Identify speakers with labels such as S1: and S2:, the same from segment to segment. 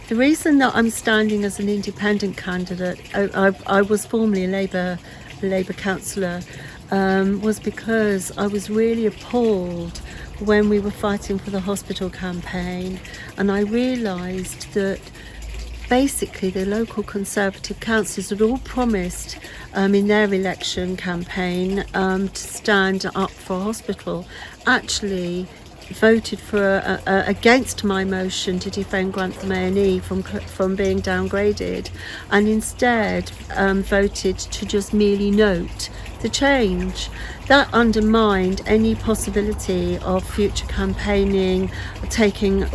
S1: The reason that I'm standing as an independent candidate, I was formerly a Labour Councillor, was because I was really appalled when we were fighting for the hospital campaign, and I realised that basically the local Conservative councillors had all promised in their election campaign to stand up for a hospital, actually voted for against my motion to defend Grantham A&E from being downgraded, and instead voted to just merely note the change. That undermined any possibility of future campaigning,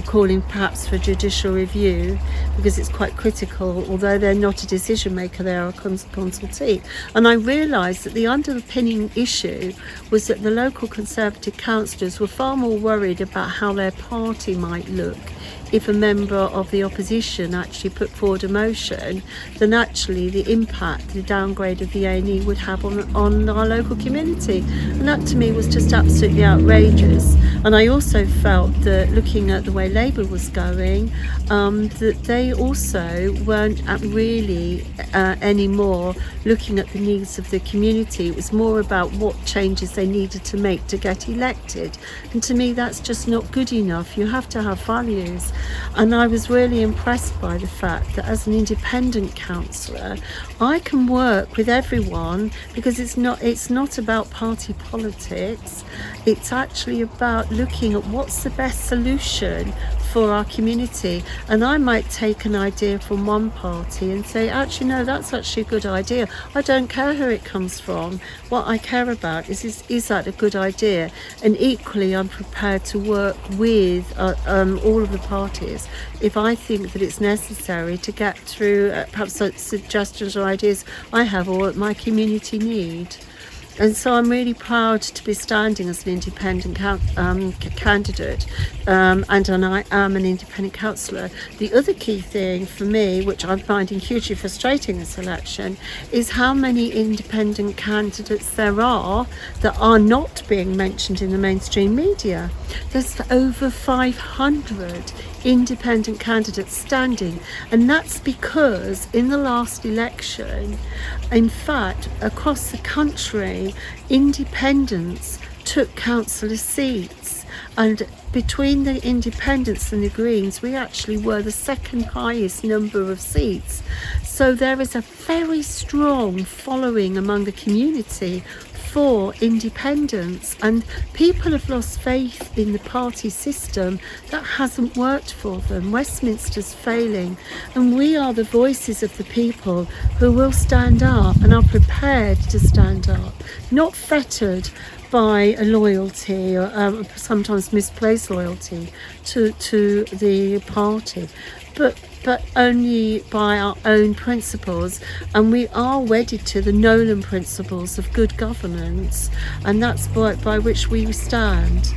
S1: calling perhaps for judicial review, because it's quite critical. Although they're not a decision maker, they are a consultee. And I realised that the underpinning issue was that the local Conservative councillors were far more worried about how their party might look if a member of the opposition actually put forward a motion than actually the impact the downgrade of the A&E would have on our local community. And that to me was just absolutely outrageous. And I also felt that, looking at the way Labour was going, that they also weren't really anymore looking at the needs of the community. It was more about what changes they needed to make to get elected. And to me, that's just not good enough. You have to have values. And I was really impressed by the fact that as an independent councillor, I can work with everyone, because it's not about party politics. It's actually about looking at what's the best solution for our community. And I might take an idea from one party and say, actually no, that's actually a good idea. I don't care who it comes from. What I care about is that a good idea? And equally, I'm prepared to work with all of the parties if I think that it's necessary to get through perhaps suggestions or ideas I have or what my community need. And so I'm really proud to be standing as an independent candidate, and I am an independent councillor. The other key thing for me, which I'm finding hugely frustrating this election, is how many independent candidates there are that are not being mentioned in the mainstream media. There's over 500 independent candidates standing, and that's because in the last election, in fact, across the country, independents took councillor seats, and between the independents and the Greens, we actually were the second highest number of seats. So there is a very strong following among the community for independence, and people have lost faith in the party system. That hasn't worked for them. Westminster's failing, and we are the voices of the people who will stand up and are prepared to stand up, not fettered by a loyalty or sometimes misplaced loyalty to the party, but only by our own principles. And we are wedded to the Nolan principles of good governance, and that's by which we stand.